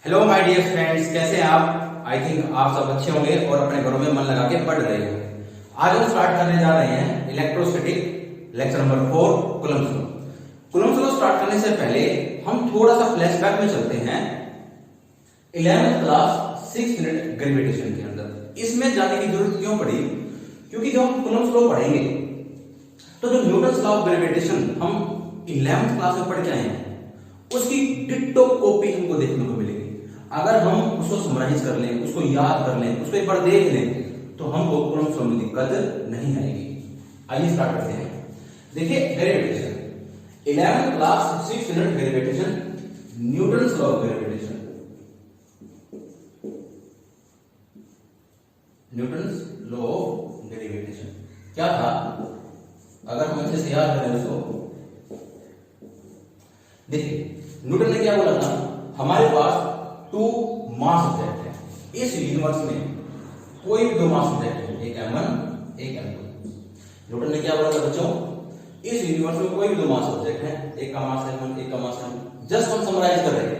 Hello my dear friends, कैसे हैं आप? आई थिंक आप सब अच्छे होंगे और अपने घरों में मन लगा के पढ़ रहे हो। आज हम स्टार्ट करने जा रहे हैं electrostatic lecture number 4 Coulomb's law. Coulomb's law start करने से पहले हम थोड़ा सा फ्लैशबैक में चलते हैं 11th क्लास 6 मिनट ग्रेविटेशन के अंदर। इसमें जाने की जरूरत क्यों पड़ी? क्योंकि जब हम कूलम्ब्स लॉ पढ़ेंगे तो जो न्यूटन्स लॉ ऑफ ग्रेविटेशन हम 11th क्लास में पढ़ के आए हैं उसकी डिट्टो कॉपी हमको देखने को मिलेगी। अगर हम उसको समराइज कर लें, उसको याद कर लें, उसको एक बार देख लें तो हमको कूलम्ब्स लॉ में दिक्कत नहीं आएगी। आइए स्टार्ट करते हैं। देखिए gravitation 11th class 6 minute gravitation, Newton's law of gravitation, Newton's law of gravitation क्या था? अगर हम अच्छे से याद करें उसको, देखिए न्यूटन ने क्या बोला था, हमारे पास 2 मास ऑब्जेक्ट है। इस यूनिवर्स में कोई भी 2 मास ऑब्जेक्ट है, एक m1 एक m2। न्यूटन ने क्या बोला था बच्चों, इस यूनिवर्स में कोई भी 2 मास ऑब्जेक्ट है, एक का मास m1 एक का मास m2। जस्ट हम समराइज कर रहे हैं,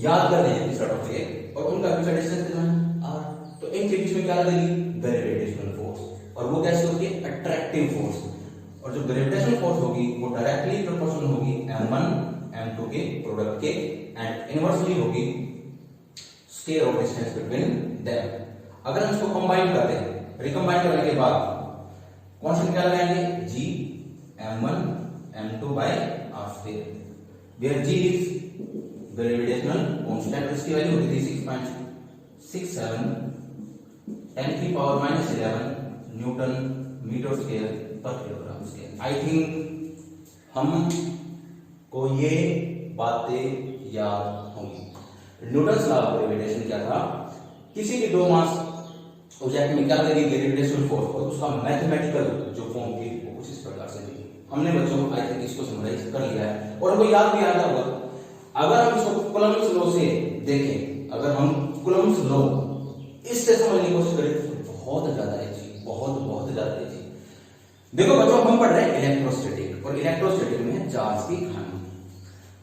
याद कर रहे हैं इस टॉपिक और उनका बीच का डिस्टेंस कितना है r। तो इनके बीच में क्या लगेगी? Gravitational force. और वो कैसे होती है? Attractive force. और जो ग्रेविटेशनल फोर्स होगी वो डायरेक्टली प्रोपोर्शनल होगी m1 m2 के प्रोडक्ट के एंड इनवर्सली होगी square of distance between them. अगर हम इसको कंबाइन करते हैं, रिकंबाइन करने के बाद कांस्टेंट क्या लगाएंगे? g m1 m2 by r square, where g is gravitational constant. इसकी वैल्यू होगी 6.67 10⁻⁻11 न्यूटन मीटर स्क्वायर पर किलोग्राम स्क्वायर। आई थिंक हम को ये बातें याद होंगी। न्यूटन्स लॉ ऑफ ग्रेविटेशन क्या था? किसी भी 2 मास ऑब्जेक्ट में क्या लगेगी? ग्रेविटेशनल फोर्स, और उसका मैथमेटिकल जो फॉर्म थी वो कुछ इस प्रकार से थी। हमने बच्चों आई थिंक इसको समराइज कर लिया है और हमको याद भी आता होगा। अगर हम इसको कूलम्ब्स लॉ से देखें, अगर हम कूलम्ब्स लॉ इससे समझने की कोशिश करें तो बहुत ज्यादा इजी, बहुत ज्यादा इजी। देखो बच्चों, हम पढ़ रहे हैं इलेक्ट्रोस्टैटिक और इलेक्ट्रोस्टैटिक में चार्ज की कहानी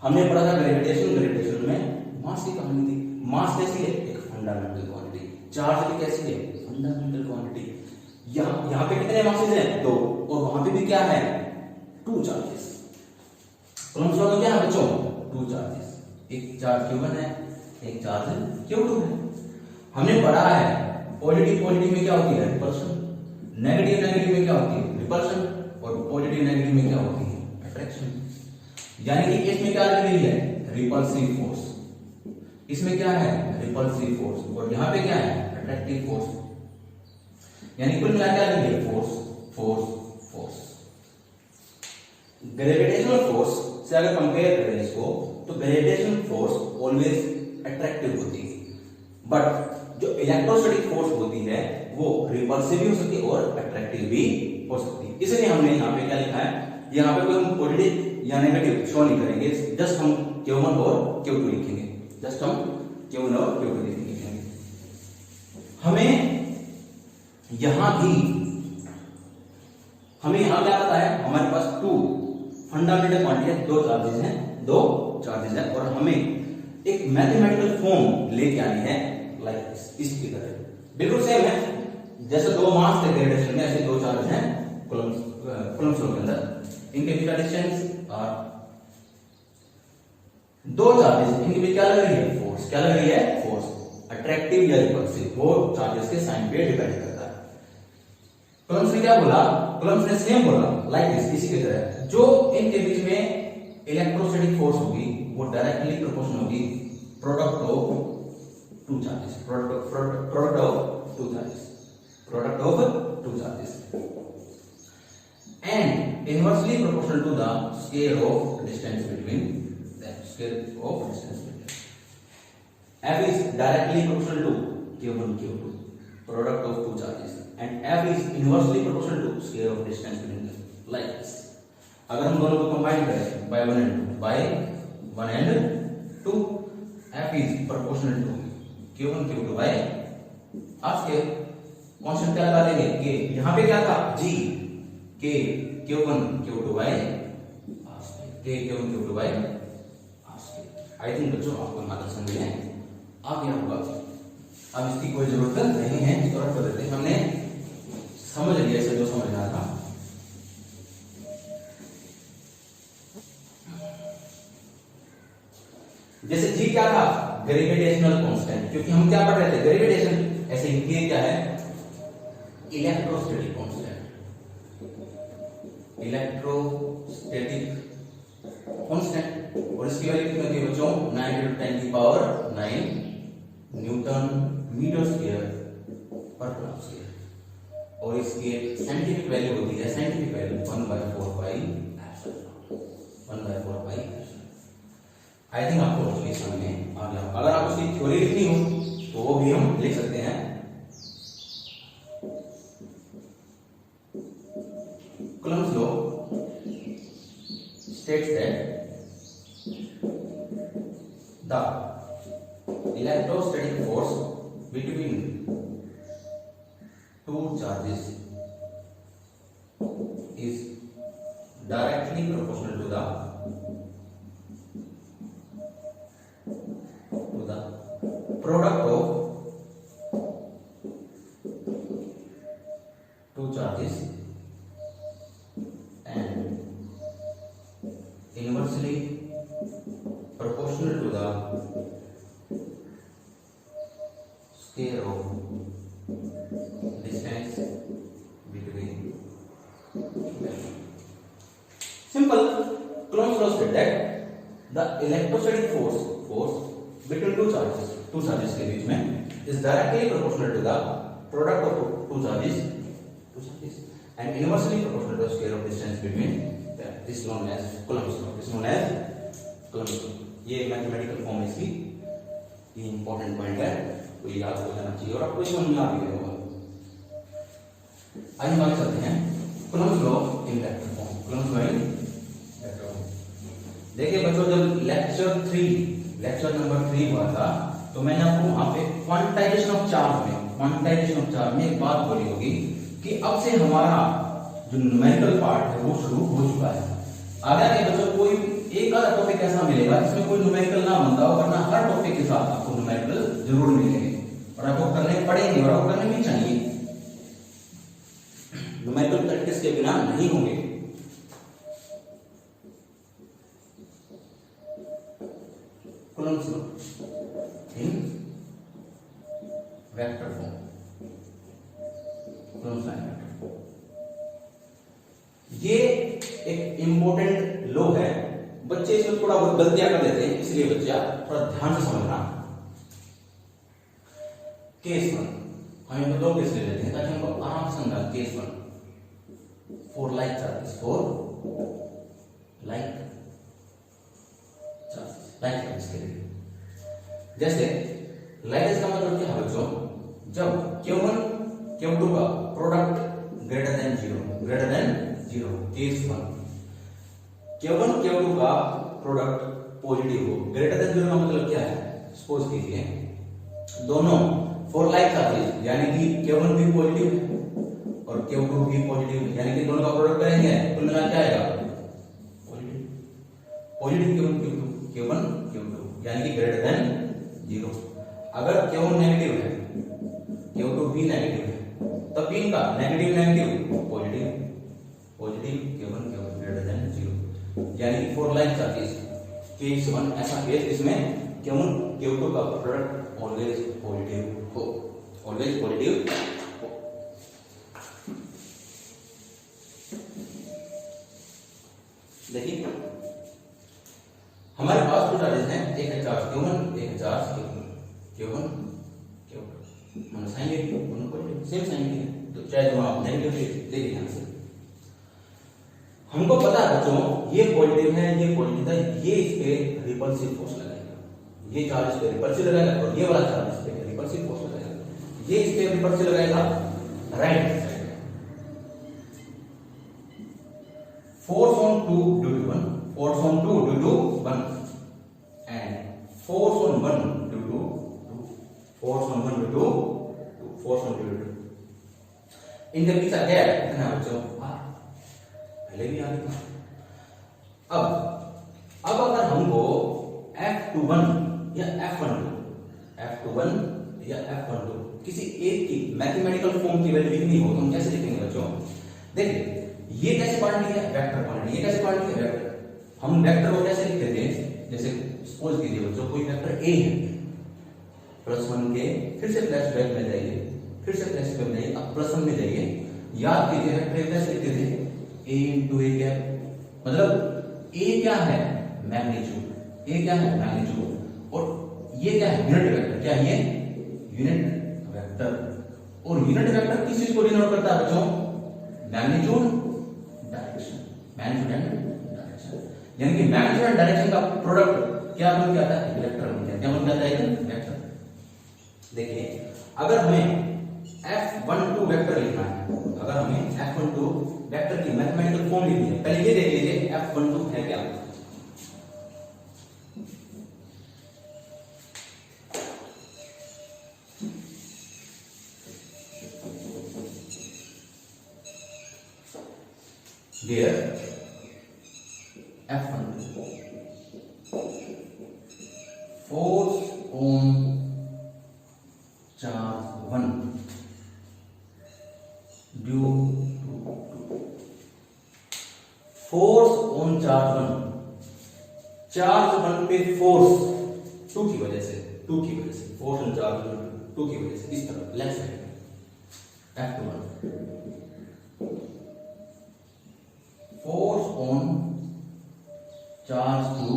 हमने पढ़ा था। ग्रेविटेशन में मास की कहानी थी। मास कैसी है? एक फंडामेंटल क्वांटिटी। चार्ज भी कैसी है? Fundamental quantity. यहाँ पे कितने मासेस हैं? 2। और वहां पे भी क्या है? 2 चार्जेस। कूलम्ब्स लॉ में क्या है बच्चों? 2 चार्जेस। एक चार्ज Q1 है, एक चार्ज Q2 है। हमने पढ़ा है पॉजिटिव में क्या होती है? रिपल्शन। नेगेटिव में क्या होती है? रिपल्शन। और पॉजिटिव नेगेटिव में क्या होती है? अट्रैक्शन। यानी कि इसमें क्या लग रही है? Repulsive force. इसमें क्या है? Repulsive force. और यहां पे क्या है? Attractive force. यानी कुल मिला क्या लग रही है? फोर्स। ग्रेविटेशनल फोर्स से अगर कंपेयर करें इसको तो ग्रेविटेशनल फोर्स ऑलवेज अट्रैक्टिव होती है, बट जो इलेक्ट्रोस्टैटिक फोर्स होती है वो रिपल्सिव भी हो सकती है और अट्रैक्टिव भी हो सकती है। इसलिए हमने यहाँ पे क्या लिखा है, यहाँ पे कोई हम पॉजिटिव या नेगेटिव शो नहीं करेंगे, जस्ट हम Q1 और Q2 लिखेंगे। जस्ट हम Q1 और Q2 लिखेंगे। हमें यहाँ क्या पता है? हमारे पास 2 फंडामेंटल क्वांटिटी है, 2 चार्जेस है और हमें एक मैथमेटिकल फॉर्म लेके आनी है लाइक इसकी तरह। बिल्कुल सेम है जैसे 2 मास थे ग्रेविटेशन में, ऐसे 2 चार्ज हैं कूलम्ब्स लॉ के अंदर। इनके बीच का डिस्टेंस r। 2 चार्जेस, इनके बीच क्या लग रही है? फोर्स। क्या लग रही है? फोर्स। अट्रैक्टिव या रिपल्सिव वो चार्जेस के साइन पे डिपेंड करता है। कूलम्ब्स ने क्या बोला? कूलम्ब्स ने सेम बोला लाइक दिस, इसी की तरह। जो इनके बीच में इलेक्ट्रोस्टैटिक फोर्स होगी वो डायरेक्टली प्रोपोर्शनल होगी product of 2 charges. Product of 2 charges and inversely proportional to the square of distance between them. F is directly proportional to Q1 Q2 product of 2 charges and F is inversely proportional to square of distance between them, like this. अगर हम दोनों को combine करें by 1 and 2, F is proportional to Q1 Q2 by r square। Constant क्या लगा देंगे? K। यहाँ पे क्या था? G K Q1 Q2 by r square। K Q1 Q2 by r square। I think बच्चों आपको हमारा समझ में आ गया होगा। अब इसकी कोई जरूरत नहीं है, इसको रख देते हैं, हमने समझ लिया इसे जो समझना था। जैसे जी क्या था, ग्रेविटेशनल कांस्टेंट, क्योंकि हम क्या पढ़ रहे थे ग्रेविटेशन, ऐसे ये क्या है इलेक्ट्रोस्टैटिक कांस्टेंट, इलेक्ट्रोस्टैटिक कांस्टेंट, और इसकी वैल्यू कितनी होती है बच्चों 9 × 10⁹ न्यूटन मीटर स्क्वायर पर कूलम स्क्वायर, और इसकी साइंटिफिक वैल्यू होती है, scientific value 1/4 pi epsilon, 1/4 pi epsilon. I think आपको चीज समझ में आ गया। अगर आप उसकी थ्योरी लिखनी हो तो वो भी हम लिख सकते हैं। Coulomb's law states that the electrostatic force between two charges is directly proportional to the product of two charges and inversely proportional to the square of distance between them. Simple. Coulomb's law states that the electrostatic force between two charges के बीच में is directly proportional to the product of two charges and inversely proportional to the square of distance between them. This is known as Coulomb's law. This is known as Coulomb's law. ये mathematical form है इसकी, ये important point है, तो ये याद हो जाना चाहिए और आपको समझ में आ भी गया होगा। आइए आगे चलते हैं Coulomb's law इन वेक्टर फॉर्म। Coulomb's law इन वेक्टर फॉर्म। देखिए बच्चों, जब लेक्चर नंबर 3 हुआ था तो मैंने आपको वहां पे क्वांटाइजेशन ऑफ चार्ज में एक बात बोली होगी कि अब से हमारा जो न्यूमेरिकल पार्ट है वो शुरू हो चुका है। आगे बच्चों कोई एक आधा टॉपिक ऐसा मिलेगा जिसमें कोई न्यूमेरिकल ना बनता हो, वरना हर टॉपिक के साथ आपको न्यूमेरिकल जरूर मिलेंगे और आपको करने पड़ेंगे और आपको करने भी चाहिए। न्यूमेरिकल प्रैक्टिस के बिना नहीं होंगे। Coulomb's law in vector form. Coulomb's law in vector form. ये एक इंपॉर्टेंट लॉ है। बच्चे इसमें थोड़ा बहुत गलतियां कर देते हैं, इसलिए बच्चा थोड़ा ध्यान से समझना। केस 1 हम इनको 2 केस ले लेते हैं ताकि हमको आराम से समझा। Case 1 for like charges, like charges के लिए, जैसे लाइक का मतलब क्या है बच्चों, जब Q1 Q2 का product greater than zero, case 1 Q1 Q2 का प्रोडक्ट पॉजिटिव हो, ग्रेटर देन जीरो का मतलब क्या है, सपोज कीजिए दोनों फॉर लाइक चार्जेस यानी कि Q1 भी पॉजिटिव है और Q2 भी पॉजिटिव है, यानी कि दोनों का प्रोडक्ट करेंगे कुल मिला क्या आएगा पॉजिटिव Q1 Q2 यानी कि ग्रेटर देन जीरो। अगर Q1 नेगेटिव है Q2 भी नेगेटिव है तब इनका negative positive Q1 greater than zero, यानी कि फॉर लाइक चार्जेस केस 1 ऐसा केस जिसमें Q1 Q2 का प्रोडक्ट ऑलवेज पॉजिटिव हो। देखिए हमारे पास दो चार्जेस हैं, एक है चार्ज Q1, एक है चार्ज Q1 हम साइन ले दोनों पॉजिटिव सेम साइन है, तो चाहे दोनों आप नेगेटिव ले लीजिए यहां से। हमको पता है बच्चों ये पॉजिटिव है, ये पॉजिटिव है, ये इस पे रिपल्सिव फोर्स लगाएगा, ये चार्ज इस पे रिपल्सिव लगाएगा और ये वाला चार्ज इस पे रिपल्सिव फोर्स लगाएगा। ये इस पे रिपल्सिव लगाएगा राइट साइड में, force on 2 due to 1, force on 2 due to 1 and force on 1 due to 2, force on 1 due to 2, force on 2 due to 2। इनके बीच क्या है कितना बच्चों r, पहले भी आ गया। अब अगर हमको F F21 या F12, F21 या F12 किसी एक की मैथमेटिकल फॉर्म की वैल्यू लिखनी हो तो हम कैसे लिखेंगे बच्चों? देखिए ये कैसे क्वांटिटी है? Vector quantity. ये कैसे क्वांटिटी है? वेक्टर। हम वेक्टर को कैसे लिखते थे? जैसे सपोज कीजिए बच्चों कोई वेक्टर ए है, +1 के, फिर से प्लस बैक में जाइए, फिर से प्लस बैक में जाइए, अब +1 में जाइए। याद कीजिए वेक्टर कैसे लिखते थे? a इंटू ए कैप, मतलब ए क्या है? मैग्नीट्यूड। ए क्या है? मैग्नीट्यूड। और ये क्या है? Unit vector. क्या है ये? Unit vector. और यूनिट वेक्टर किस चीज को डिनोट करता है बच्चों? Magnitude, direction. Magnitude and direction, यानी कि मैग्नीट्यूड एंड डायरेक्शन का प्रोडक्ट क्या बन जाता है? वेक्टर बन जाता है। क्या बन जाता है? वेक्टर। देखिए अगर हमें F12 वेक्टर लिखना है, अगर हमें F12 वेक्टर की मैथमेटिकल फॉर्म लिखनी है, पहले ये देख लीजिए F12 है क्या? Here F12 force on charge 1 due to force on charge 1, charge 1 पे फोर्स 2 की वजह से, फोर्स ऑन चार्ज 2 की वजह से इस तरफ लेफ्ट साइड में F21 force on charge 2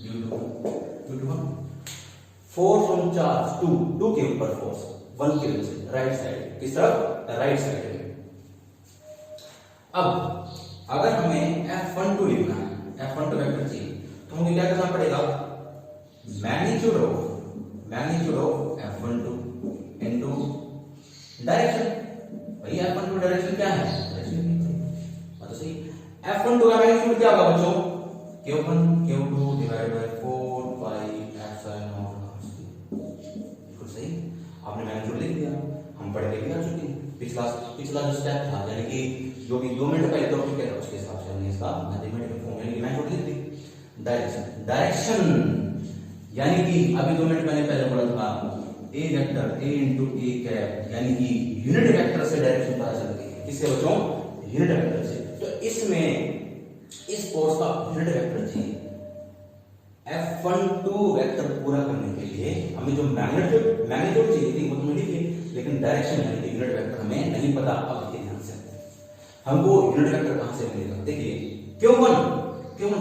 due to 1, force on charge 2 के ऊपर फोर्स 1 की वजह से राइट साइड, किस तरफ? राइट साइड में। अब अगर हमें F12 लिखना है, F12 वेक्टर चाहिए, तो हमें क्या करना पड़ेगा? Magnitude of F12 into direction. भैया F12 डायरेक्शन क्या है? मतलब सही। F12 का मैग्नीट्यूड क्या होगा बच्चों? Q1 Q2 divide by 4 pi epsilon not. बिल्कुल सही, आपने मैग्नीट्यूड लिख दिया। हम पढ़ के भी आ चुके हैं। पिछला जो स्टेप था, यानी कि जो भी 2 मिनट पहले टॉपिक है उसके हिसाब से हमने इसका मैथमेटिकल फॉर्म यानी कि मैग्नीट्यूड लिख दी। डायरेक्शन यानी कि अभी 2 मिनट पहले बोला था A vector A into A cap, यानी कि यूनिट वेक्टर से डायरेक्शन पता चलती है। किससे बच्चों? यूनिट वेक्टर से। तो इसमें इस फोर्स का यूनिट वेक्टर चाहिए। F12 वेक्टर पूरा करने के लिए हमें जो मैग्नीट्यूड चाहिए थी वो तो मिली थी, लेकिन डायरेक्शन यानी कि यूनिट वेक्टर हमें नहीं पता। अब देखिए ध्यान से, हमको यूनिट वेक्टर कहां से मिलेगा? देखिए Q1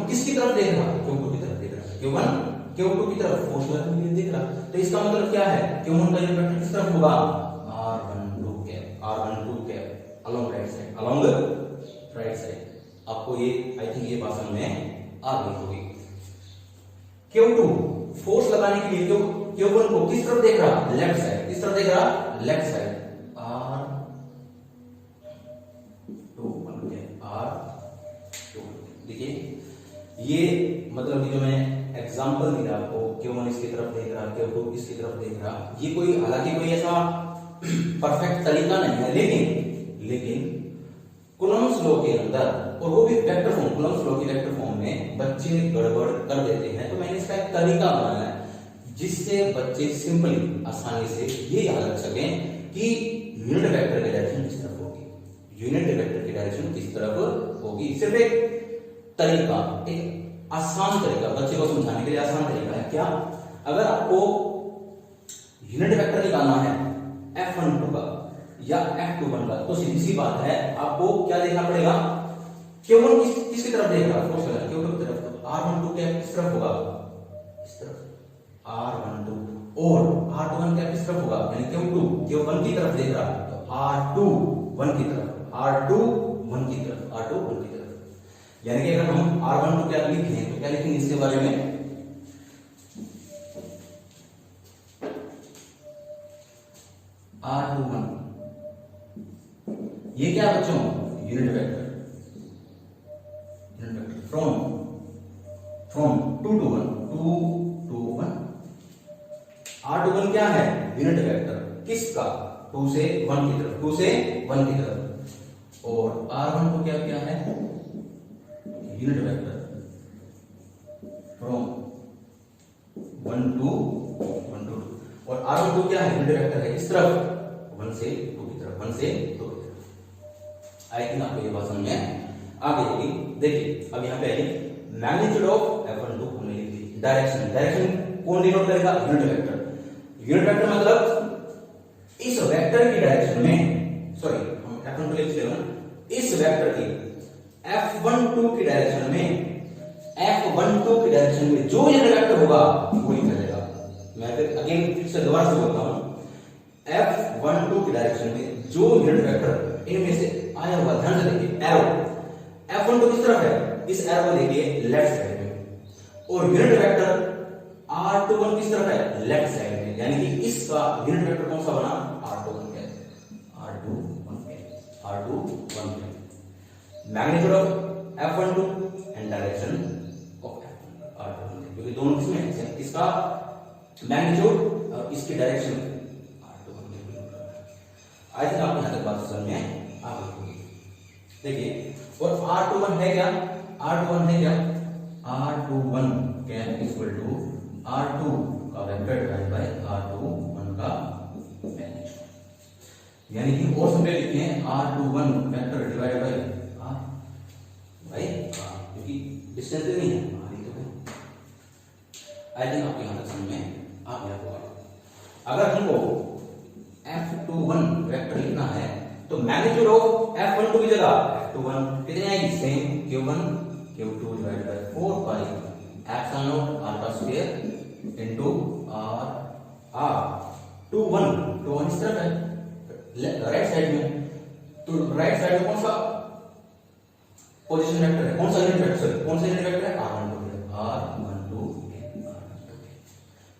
किसकी तरफ देख रहा है? Q2 की तरफ देख रहा है। Q1 Q2 की तरफ फोर्स लगने के लिए देख रहा है। तो इसका मतलब क्या है? Q1 का यूनिट वेक्टर किस तरफ होगा? R12 cap along right side. आपको ये आई थिंक ये बात समझ में आ गई होगी। Q2 फोर्स लगाने के लिए Q1 को किस तरफ देख रहा? Left side. किस तरफ देख रहा? Left side. R2 देखिए ये मतलब कि जो मैं एग्जांपल दिया आपको, Q1 इसकी तरफ देख रहा, Q2 इसकी तरफ देख रहा, ये कोई हालांकि कोई ऐसा परफेक्ट तरीका नहीं है, लेकिन कूलम्ब्स लॉ के अंदर, और वो भी वेक्टर फॉर्म, कूलम्ब्स लॉ की वेक्टर फॉर्म में बच्चे गड़बड़ कर देते हैं। तो मैंने इसका एक तरीका बनाया है जिससे बच्चे सिंपली आसानी से ये याद रख सकें कि यूनिट वेक्टर की डायरेक्शन किस तरफ होगी, यूनिट वेक्टर की डायरेक्शन किस तरफ होगी। सिर्फ एक तरीका, एक आसान तरीका बच्चे को समझाने के लिए आसान तरीका है। क्या? अगर आपको यूनिट वेक्टर निकालना है F12 का या F21 का, तो सीधी सी बात है, आपको क्या देखना पड़ेगा? Q1 किसकी तरफ देख रहा है? Q2 की तरफ। तो R12 क्या किस तरफ होगा? इस तरफ R12। और R21 क्या किस तरफ होगा? यानी Q1 की तरफ देख रहा है, तो R21 की तरफ, R21 की तरफ। यानी कि अगर हम R12 क्या लिखें तो क्या लिखेंगे इसके बारे में? R21 ये क्या बच्चों? Unit vector from 2 to 1 R21 क्या है? यूनिट वेक्टर किसका? 2 से 1 की तरफ। और R1 को क्या है? यूनिट वेक्टर फ्रॉम 1 to 2 और R12 क्या है, यूनिट वेक्टर है इस तरफ 1 से 2 की तरफ, 1 से 2 की तरफ। आई थिंक आपको ये बात समझ में आ गई होगी। देखिए अब यहाँ पे आइए, मैग्नीट्यूड ऑफ F12 हमने लिख दी, डायरेक्शन कौन डिनोट करेगा, यूनिट वेक्टर। यूनिट वेक्टर मतलब इस वेक्टर की डायरेक्शन में, सॉरी हम F12 लिख लेना, इस वेक्टर की F12 की डायरेक्शन में, F12 की डायरेक्शन में जो यूनिट वेक्टर होगा वो ही करेगा। मैं फिर अगेन फिर से दोबारा से बोलता हूं, F12 की डायरेक्शन में जो यूनिट वेक्टर इनमें से आया हुआ, ध्यान से देखिए एरो, F12 किस तरफ है, इस एरो को देखिए लेफ्ट साइड में, और यूनिट वेक्टर R21 किस तरफ है, लेफ्ट साइड में, यानी कि इसका यूनिट वेक्टर कौन सा बना, R21 है, R21 है। Magnitude of F12 and direction of R21, क्योंकि दोनों किसमें है, इसका मैग्नीट्यूड और इसकी डायरेक्शन R21 में। आई थिंक आपको यहां तक बात समझ में आ गई होगी। देखिए और R21 है क्या, R21 है क्या, R21 क्या इक्वल टू R2 का वेक्टर डिवाइड बाय R21 का मैग्नीट्यूड, यानी कि और सिंपल लिखते हैं R21 vector divide by R भाई क्योंकि डिस्टेंस नहीं है, आई थिंक आपको यहां तक समझ में आ गया होगा। अगर हमको F21 वेक्टर लिखना है तो मैग्नीट्यूड ऑफ F12 की जगह F21 कितनी आएगी, same Q1 Q2 divide by 4 pi epsilon not r का स्क्वायर इनटू r 21 इस तरफ है राइट साइड में, तो राइट साइड में कौन सा पोजीशन वेक्टर है, कौन सा यूनिट वेक्टर, कौन सा यूनिट वेक्टर है, R12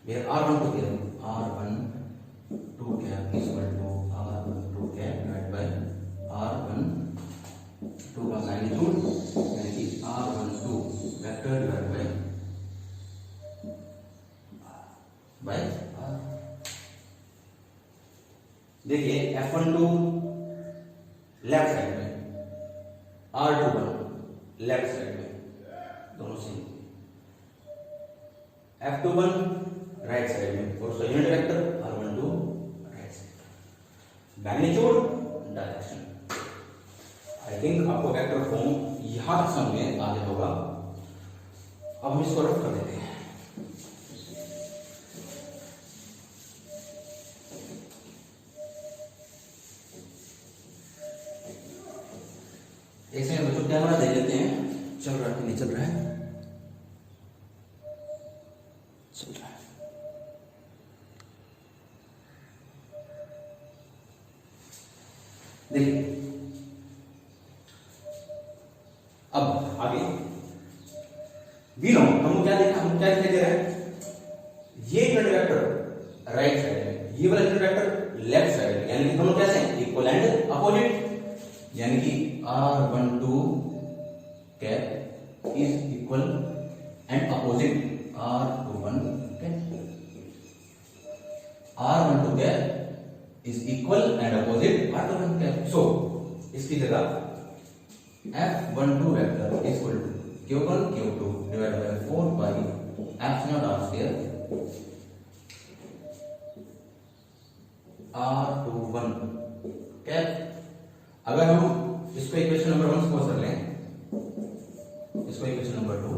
where R12 क्या है, R12 क्या है इक्वल टू R12 क्या डिवाइड बाय R12 का मैग्नीट्यूड, यानी कि R12 vector divide by R। देखिए F12 लेफ्ट साइड में, R21 लेफ्ट साइड में, दोनों सेम, F21 राइट साइड में और उसका unit vector R12 right side, magnitude direction. I think आपको वेक्टर फॉर्म यहां तक समझ में आ गया होगा। अब हम इसको रफ कर देते हैं। एक सेकंड बच्चों, कैमरा दे देते हैं, चल रहा है नहीं चल रहा है, चल रहा है। देखिए अब आगे वी नो हम क्या देखा, हम क्या दिखाई दे रहा है, ये यूनिट वेक्टर राइट साइड में, ये वाला यूनिट वेक्टर लेफ्ट साइड में, यानी कि दोनों कैसे हैं, इक्वल एंड अपोजिट, यानी कि R12 cap is equal and opposite R21 cap, R12 cap is equal and opposite R21 cap. So इसकी जगह F12 vector is equal to Q1 Q2 divided by 4 pi epsilon r square R21 cap। अगर हम इसको equation number 1 suppose कर लें, इसको equation number 2,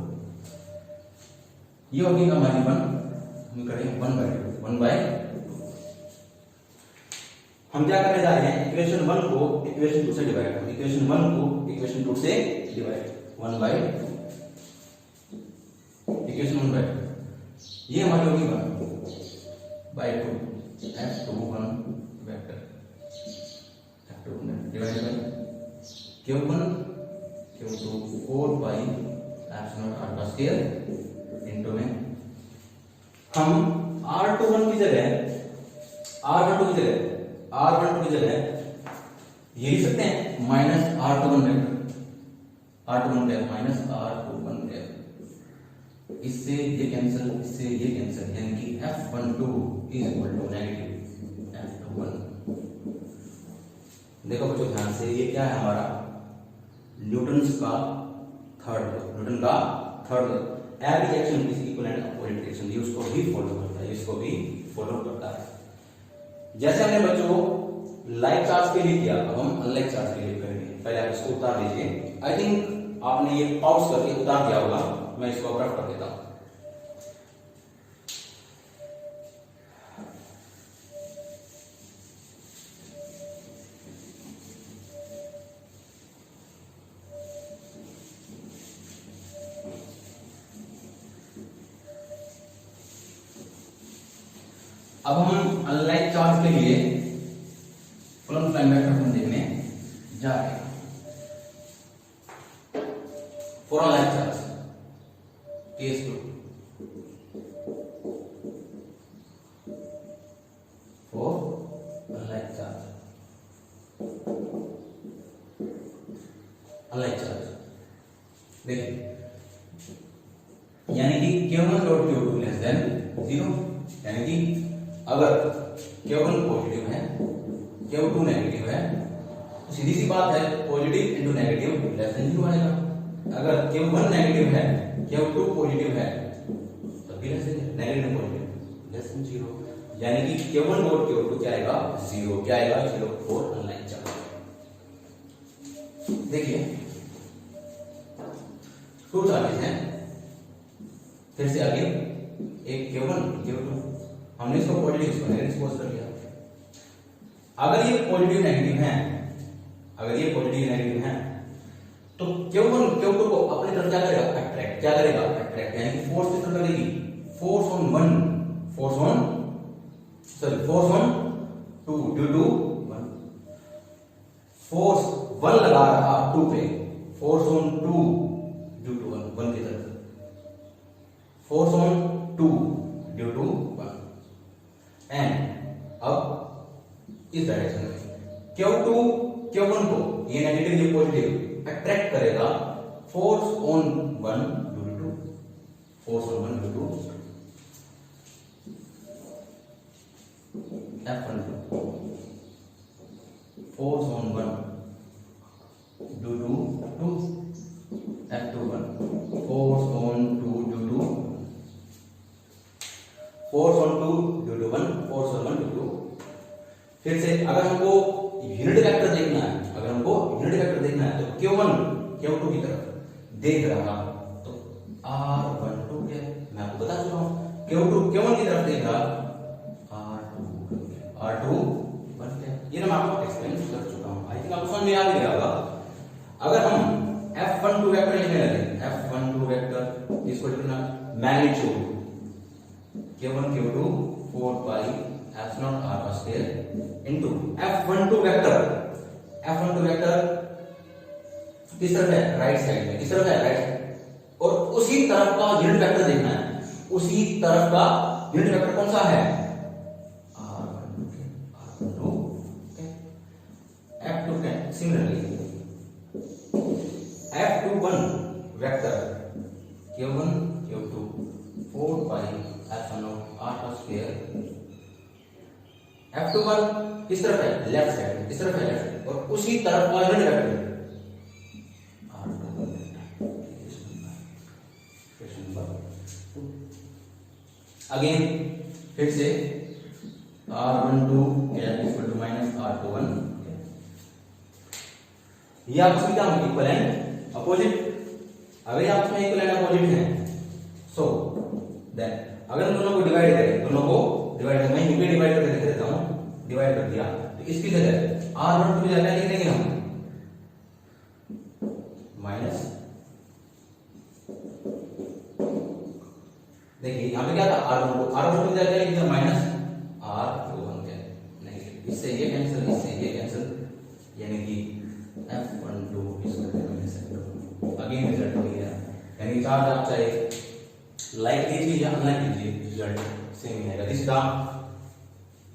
ये होगी हमारी 1, हम करें 1/2 हम क्या करने जा रहे हैं, इक्वेशन 1 को इक्वेशन 2 से डिवाइड, इक्वेशन 1 को इक्वेशन 2 से डिवाइड, 1/2 इक्वेशन 1/2, ये हमारी होगी 1/2 F21 vector, F21 divide by Q1 Q2 4 pi epsilon r का स्क्वायर इनटू में हम R21 की जगह R12 की जगह R12 की जगह ये लिख सकते हैं minus R21 vector, R21 cap minus R21 cap, इससे ये कैंसिल, इससे ये कैंसिल, यानी कि F12 is equal to negative F21। देखो बच्चों ध्यान से, ये क्या है हमारा न्यूटन का third law, every action is equal and opposite action, ये उसको भी फॉलो करता है, इसको भी फॉलो करता है। जैसे हमने बच्चों लाइक चार्ज के लिए किया, अब हम अनलाइक चार्ज के लिए करेंगे। पहले आप इसको उतार दीजिए, आई थिंक आपने ये पॉज करके उतार दिया होगा, मैं इसको रफ कर देता हूं। अब हम अनलाइक चार्ज के लिए कूलम्ब टाइम वेक्टर हम देखने जा रहे हैं। For unlike charge case 2, for unlike charge, unlike charge देखिए, यानी कि Q1 dot Q2 less than 0, यानी कि अगर Q1 पॉजिटिव है, Q2 नेगेटिव है, तो सीधी सी बात है positive into negative less than 0 आएगा। अगर Q1 नेगेटिव है, Q2 पॉजिटिव है, तब भी less than negative positive less than 0, यानी कि Q1 डॉट Q2 क्या आएगा 0, क्या आएगा 0 फॉर अनलाइक चार्ज। देखिए 2 चार्जेस हैं, फिर से आगे एक Q1 Q2, हमने इसको पॉजिटिव इसको नेगेटिव सपोज कर लिया। अगर ये पॉजिटिव नेगेटिव है, अगर ये पॉजिटिव नेगेटिव है, तो Q1 Q2 को अपनी तरफ क्या करेगा अट्रैक्ट, क्या करेगा अट्रैक्ट, यानी कि फोर्स किस तरफ करेगी, force on 1, force on 2 due to 1, force 1 लगा रहा 2 पे, फोर्स ऑन 2 ड्यू टू 1 की तरफ, force on 2 due to 1, and अब इस डायरेक्शन में Q2 Q1 को, ये नेगेटिव ये पॉजिटिव, अट्रैक्ट करेगा force on 1 due to 2, force on 1 due to F12, force on 1 due to 2, F21, force on 2 due to, force on 2 due to 1, force on 1 due to. फिर से अगर हमको unit vector देखना है, अगर हमको यूनिट वेक्टर देखना है, तो Q1 Q2 की तरफ देख रहा, तो R12 क्या है, मैं आपको बता चुका हूं, Q2 Q1 की तरफ देख रहा, R21 क्या है, ये ना मैं आपको एक्सप्लेन कर चुका हूं, आई थिंक आपको समझ में आ भी गया होगा। अगर हम F12 वेक्टर लिखने लगे, F12 वेक्टर इसको लिखना magnitude Q1 Q2 4 pi epsilon r का square into F12 vector, F12 vector किस तरफ है, राइट साइड में, किस तरफ है, राइट, और उसी तरफ का यूनिट वेक्टर देखना है, उसी तरफ का यूनिट वेक्टर कौन सा है, R12, F2 similarly F21 vector Q1 Q2 4 pi epsilon r का स्क्वायर, F21 किस तरफ है, लेफ्ट साइड, किस तरफ है, लेफ्ट, और उसी तरफ का यूनिट वेक्टर अगेन, फिर से R12 equal to minus R21, ये आपस में क्या होंगे, इक्वल एंड अपोजिट। अगर ये आपस में इक्वल एंड अपोजिट है, सो देन अगर हम दोनों को डिवाइड करें, दोनों को डिवाइड करें, मैं यूपी डिवाइड करके देख देता हूं, डिवाइड कर दिया, तो इसकी जगह R12 की जगह लिख देंगे हम माइनस, देखिए यहां पे क्या था, R12 की जगह लिख दिया माइनस R21 क्या नेगेटिव, इससे ये कैंसिल, इससे ये कैंसिल, यानी कि F12 इसका माइनस, अगेन रिजल्ट हो गया, यानी चार्ज आप चाहे लाइक लीजिए या अनलाइक लीजिए, रिजल्ट सेम ही आएगा। This the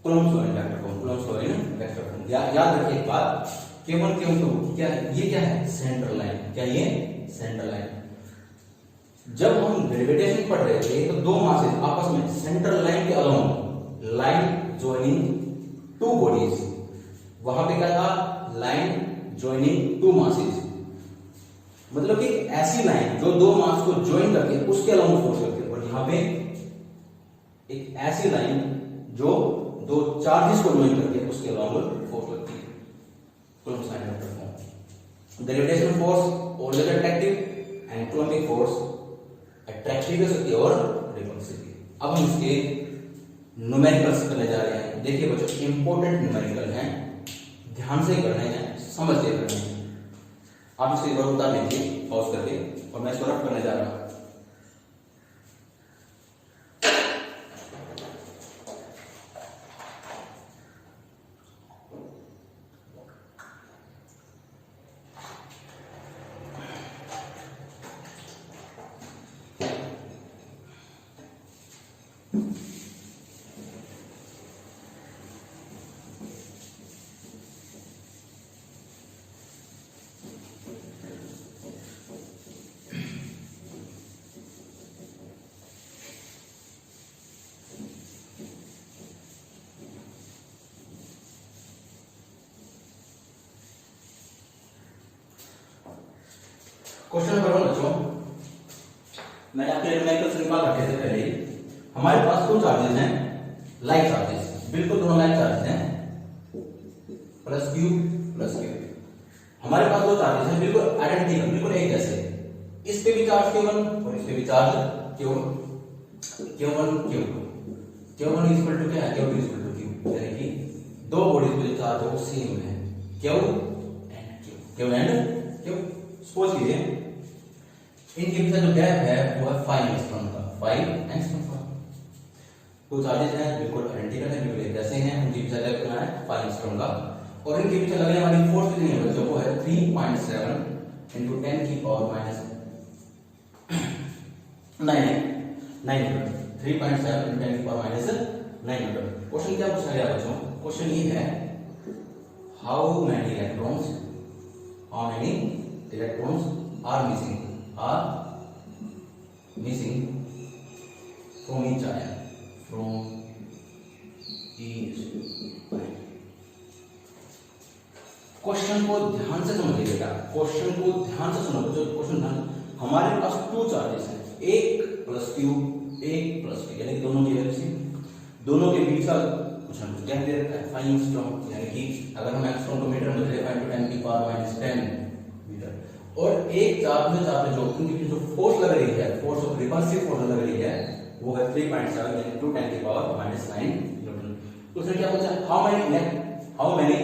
Coulomb law in vector form, Coulomb law in vector form. याद रखिए एक बात, Q1 Q2 क्या है, ये क्या है, सेंट्रल लाइन, क्या ये सेंट्रल लाइन। जब हम डेरिवेटिव पढ़ रहे थे, तो दो मासेस आपस में सेंट्रल लाइन के along, line joining two bodies, वहां पे क्या था, लाइन जॉइनिंग टू मासेस, मतलब कि ऐसी लाइन जो दो मास को ज्वाइन करके उसके अलाउंग फोर्स करती है, और यहाँ पे एक ऐसी लाइन जो दो चार्जेस को ज्वाइन करके उसके अलाउंग फोर्स करती है। Coulomb's law of form, gravitational force always attractive and Coulombic force attractive हो सकती है और रिपल्सिव। अब हम इसके न्यूमेरिकल्स करने जा रहे हैं। देखिए बच्चों, इंपॉर्टेंट न्यूमेरिकल हैं, ध्यान से करने हैं, समझ के करने हैं। आप इसको एक बार उतार लीजिए पॉज करके, और मैं इसको रफ करने जा रहा हूं। क्वेश्चन नंबर 1 बच्चों, मैंने आपके न्यूमेरिकल निकाल रखे थे पहले ही। हमारे पास दो चार्जेस हैं, लाइक चार्जेस, बिल्कुल दोनों लाइक चार्जेस हैं, प्लस क्यू प्लस क्यू। हमारे पास दो चार्जेस हैं बिल्कुल आइडेंटिकल, बिल्कुल एक जैसे। इस पे भी चार्ज Q1 और इस पे भी charge Q1 Q1 equal to क्या है, Q2 इक्वल टू Q, यानी कि दो बॉडीज पे जो चार्ज है वो सेम है, Q एंड Q। सपोज कीजिए इनके बीच जो गैप है वो है 5 एंगस्ट्रॉम का, 5 एंगस्ट्रॉम का। दो चार्जेस हैं बिल्कुल आइडेंटिकल है, बिल्कुल एक जैसे हैं, उनके बीच गैप कितना है 5 एंगस्ट्रॉम का। और इनके पीछे लगने वाली फोर्स कितनी है बच्चों, वो है 3.7 इंटू 10 की पावर माइनस 9 न्यूटन, 3.7 इंटू 10 की पावर माइनस 9 न्यूटन। क्वेश्चन क्या पूछा गया बच्चों, क्वेश्चन ये है how many electrons are missing from each ion, question को ध्यान से समझिए बेटा, क्वेश्चन को ध्यान से सुनो बच्चों। क्वेश्चन ध्यान, हमारे पास दो चार्जेस हैं, एक प्लस क्यू एक प्लस क्यू, यानी कि दोनों की वैल्यू, दोनों के बीच का कुछ ना कुछ गैप दे रखा है 5 एंगस्ट्रॉम, यानी कि अगर हम एंगस्ट्रॉम को मीटर में बदले 5 × 10 की पावर माइनस 10 मीटर। और एक चार्ज जो उनके बीच जो फोर्स लग रही है, फोर्स ऑफ रिपल्सिव फोर्स लग रही है, वो है 3.7 इंटू 10 की पावर माइनस 9 न्यूटन। तो उसने क्या पूछा, how many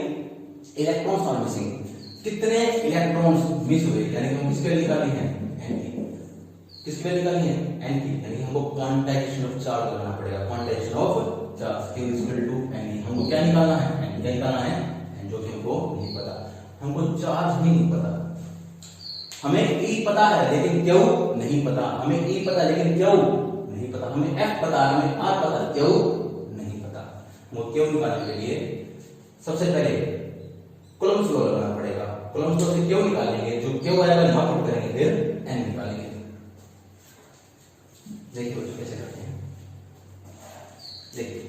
electrons are missing, कितने इलेक्ट्रॉन्स मिस हुए, यानी कि हम किसके लिए निकाली है, n की। किसके लिए निकाली है, n की, यानी कि हमको क्वांटाइजेशन ऑफ चार्ज लगाना पड़ेगा, quantization of charge Q equal to n। हमको क्या निकालना है, n क्या निकालना है, n, जो कि हमको नहीं पता, हमको चार्ज ही नहीं पता। हमें E पता है लेकिन Q नहीं पता, हमें E पता है लेकिन Q नहीं पता, हमें F पता है, हमें R पता, Q नहीं पता। हमको Q निकालने के लिए सबसे पहले कूलम्ब्स लॉ लगाना पड़ेगा। कूलम्ब्स लॉ से Q निकालेंगे, जो Q आएगा यहां पुट करेंगे, फिर N निकालेंगे। देखिए बच्चों कैसे करते हैं, देखिए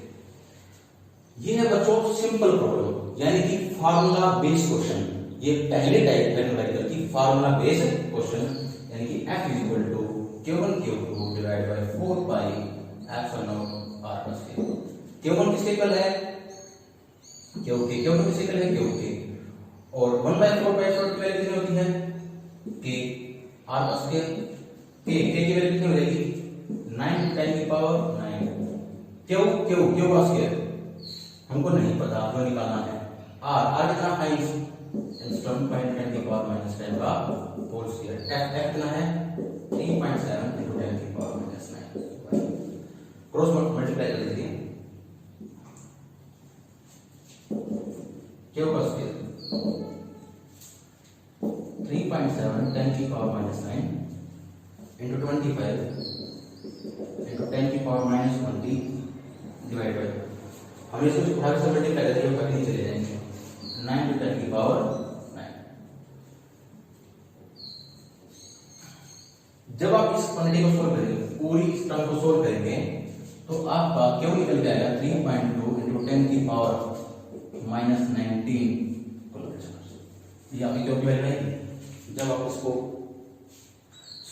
ये है बच्चों सिंपल प्रॉब्लम, यानी कि फार्मूला बेस्ड क्वेश्चन। ये पहले टाइप है न्यूमेरिकल की फार्मूला बेस्ड क्वेश्चन, यानी कि F equal to Q1 Q2 divide by 4 pi epsilon r plus K। Q1 किसके इक्वल है, Q2 किसके इक्वल है, Q2। और 1/4 की वैल्यू कितनी होती है, K, r plus K, K की वैल्यू कितनी हो जाएगी 9 × 10 की पावर 9। Q का स्क्वायर हमको नहीं पता, हमें निकालना है। R कितना है, एंगस्ट्रॉम 10 की पावर माइनस 10 का होल स्क्वायर। F कितना है 3.7 इंटू 10 की पावर माइनस 9। क्रॉस मल्टीप्लाई कर दीजिए, Q का स्क्वायर 3.7 10 की पावर माइनस 9 इंटू 25 इंटू 10 की पावर माइनस 20 डिवाइड बाय, हम इसको उठा के मल्टीप्लाई करके ऊपर नीचे ले जाएंगे, 9 इंटू 10 की पावर 9। जब आप इस क्वांटिटी को सोल्व करेंगे, पूरी इस टर्म को सोल्व करेंगे, तो आपका क्यों निकल के आएगा 3.2 इंटू 10 की पावर माइनस 19 कूलम्ब चार्ज। ये आपकी क्यों की वैल्यू है। जब आप इसको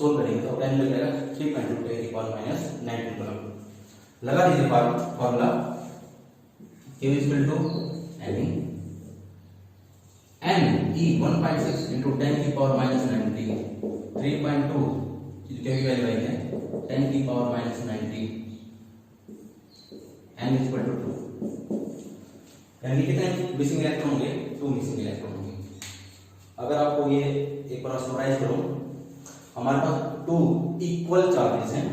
सोल्व करेंगे तो टाइम लग जाएगा 3.2 10 की पावर माइनस 19 कूलम। लगा दीजिए formula Q equal to n E 1.6 into 10 की पावर माइनस 90 3.2 क्या की वैल्यू आई है 10 की power minus 90 n equal to 2 यानी कितने मिसिंग इलेक्ट्रॉन होंगे 2 मिसिंग इलेक्ट्रॉन होंगे। अगर आपको ये एक बार समराइज करूं हमारे पास 2 इक्वल चार्जेस हैं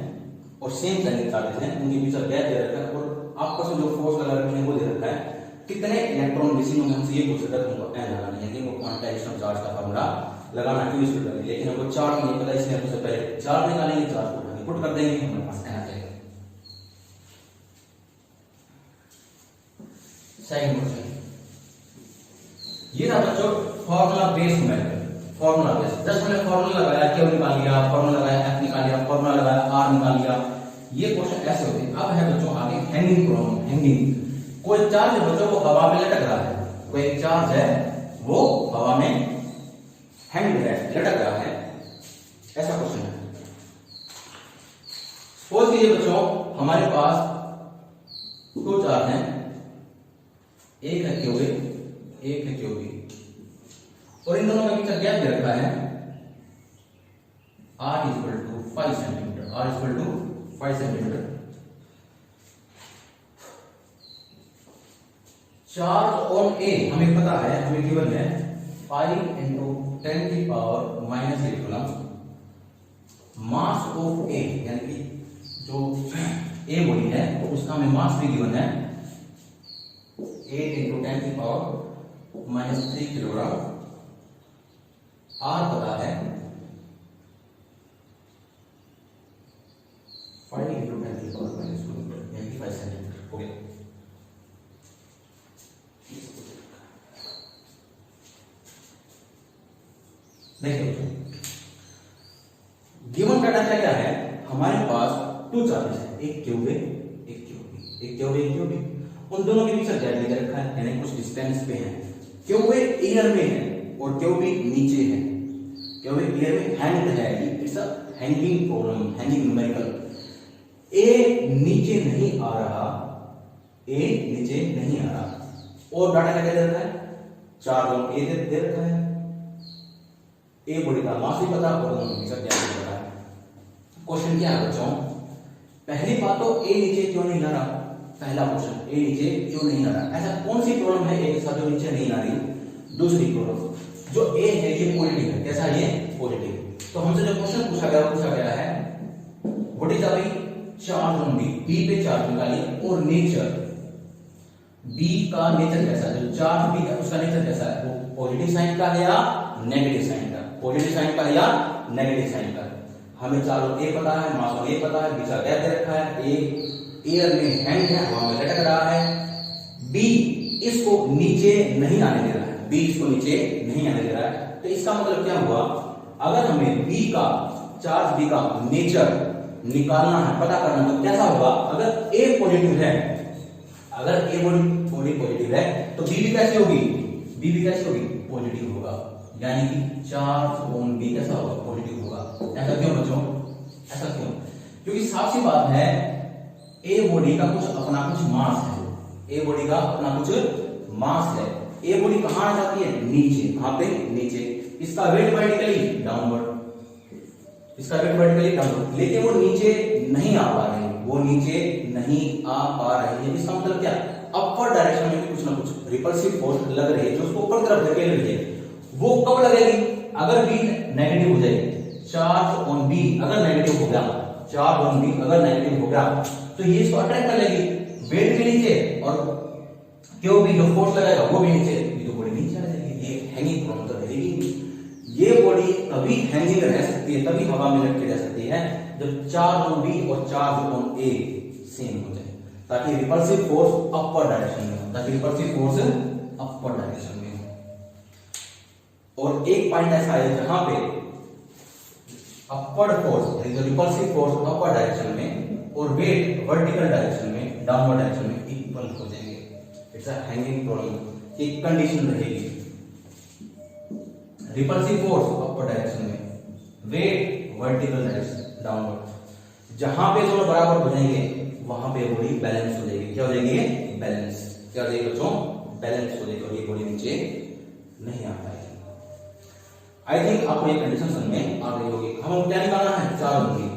और सेम चार्जेस हैं उनके बीच गैप दे रखा है और आपस में जो फोर्स लगा रखे हैं वो दे रखा है कितने इलेक्ट्रॉन मिसिंग होंगे हमसे ये पूछ रखा है तुमको n लगाना है यानी वो क्वांटाइजेशन चार्ज का फार्मूला लगाना क्यों यूज करेंगे लेकिन हमको चार्ज नहीं पता इसलिए हम सबसे पहले चार्ज निकालेंगे चार्ज को पुट कर देंगे हमारे पास n आ जाएगा। सेकंड क्वेश्चन ये था बच्चों formula based method. Formula based just मैंने फार्मूला लगाया क्यू निकाल लिया फार्मूला लगाया एफ निकाल लिया फार्मूला लगाया आर निकाल लिया। ये क्वेश्चन ऐसे होते हैं। अब है बच्चों आगे हैंगिंग प्रॉब्लम। हैंगिंग कोई चार्ज बच्चों को हवा में लटक रहा है कोई चार्ज है वो हवा में हैंग है लटक रहा है ऐसा क्वेश्चन है। सपोज कीजिए बच्चों हमारे पास 2 चार्ज हैं एक है क्यू एक है क्यू और इन दोनों के बीच गैप दे रखा है r equal to 5 centimetre r equal to 5 centimetre. Charge on A हमें पता है हमें गिवन है 5 into 10 की power minus 8 coulomb. Mass of A यानी कि जो ए बॉडी है उसका हमें मास भी गिवन है 8 into 10 की पावर माइनस 3 किलोग्राम। आर पता है 5 into 10 की पावर माइनस 2 यानी कि 5 सेंटीमीटर हो गया। देखिए गिवन डाटा क्या है हमारे पास 2 चार्जेस है एक क्यू ए एक क्यू बी एक क्यू ए एक क्यू बी उन दोनों के बीच गैप दे रखा है यानी कुछ डिस्टेंस पे है। क्यू ए एयर में है और क्यू बी नीचे है। क्यू ए एयर में हैंग है it's a hanging problem hanging numerical. A नीचे नहीं आ रहा ए नीचे नहीं आ रहा और डाटा क्या दे रखा है चार्ज ऑन ए दे रखा है ए बॉडी का मास भी पता और दोनों के बीच गैप भी पता है। क्वेश्चन क्या है बच्चों पहली बात तो ए नीचे क्यों नहीं आ रहा पहला क्वेश्चन ए नीचे क्यों नहीं आ रहा ऐसा कौन सी प्रॉब्लम है ए के साथ जो नीचे नहीं आ रही। दूसरी प्रॉब्लम जो ए है ये पॉजिटिव है कैसा ये पॉजिटिव तो हमसे जो क्वेश्चन पूछा गया है what is the charge on B B पे चार्ज निकालिए और नेचर बी का नेचर कैसा है जो चार्ज बी है उसका नेचर कैसा है वो पॉजिटिव साइन का है या नेगेटिव साइन का पॉजिटिव साइन का है या नेगेटिव साइन का। हमें चार्ज ए पता है मास ए पता है बीच गैप दे रखा है ए एयर में हैंग है हवा में लटक रहा है बी इसको नीचे नहीं आने दे रहा है बी इसको नीचे नहीं आने दे रहा है। तो इसका मतलब क्या हुआ अगर हमें बी का चार्ज बी का नेचर निकालना है पता करना तो कैसा होगा अगर ए पॉजिटिव है अगर ए बॉडी पॉजिटिव है तो बी भी कैसी होगी बी भी कैसी होगी पॉजिटिव होगा यानी कि चार्ज ऑन बी कैसा होगा पॉजिटिव होगा। ऐसा क्यों बच्चों ऐसा क्यों क्योंकि साफ सी बात है ए बॉडी का कुछ अपना कुछ मास है ए बॉडी का अपना कुछ मास है ए बॉडी कहां आ जाती है नीचे कहां पे नीचे इसका वेट वर्टिकली डाउनवर्ड इसका वेट वर्टिकली डाउनवर्ड लेकिन वो नीचे नहीं आ पा रही वो नीचे नहीं आ पा रही है। इसका मतलब क्या अपवर्ड डायरेक्शन में कुछ ना कुछ रिपल्सिव फोर्स लग रही है जो उसको ऊपर तरफ धकेल रही है। वो कब लगेगी अगर बी नेगेटिव हो जाएगी चार्ज ऑन बी अगर नेगेटिव हो गया चार्ज ऑन बी अगर नेगेटिव हो गया तो ये इसको अट्रैक्ट कर लेगी वेट के नीचे और क्यों भी जो फोर्स लगाएगा वो भी नीचे ये तो बॉडी नीचे आ जाएगी। ये हैंगिंग प्रॉब्लम तो रहेगी ये बॉडी तभी हैंगिंग रह सकती है तभी हवा में लटके रह सकती है जब चार्ज ऑन बी और चार्ज ऑन ए सेम हो जाए ताकि रिपल्सिव फोर्स अपर डायरेक्शन में हो ताकि रिपल्सिव फोर्स अपर डायरेक्शन में हो। और एक पॉइंट ऐसा है जहां पे अपवर्ड फोर्स जो रिपल्सिव फोर्स अपर डायरेक्शन में और वेट वर्टिकल डायरेक्शन में डाउनवर्ड डायरेक्शन में इक्वल हो जाएंगे। इट्स अ हैंगिंग प्रॉब्लम एक कंडीशन रहेगी रिपल्सिव फोर्स अपर डायरेक्शन में वेट वर्टिकल दैट डाउनवर्ड। जहां पे दोनों बराबर हो जाएंगे वहां पे बॉडी बैलेंस हो जाएगी। क्या हो जाएगी? बैलेंस। क्या हो जाएगी बच्चों? बैलेंस हो जाएगी और ये बॉडी नीचे नहीं आ पाएगी। आई थिंक आपको ये कंडीशन समझ में आ गई होगी। हम क्या निकालना है? चार होंगी।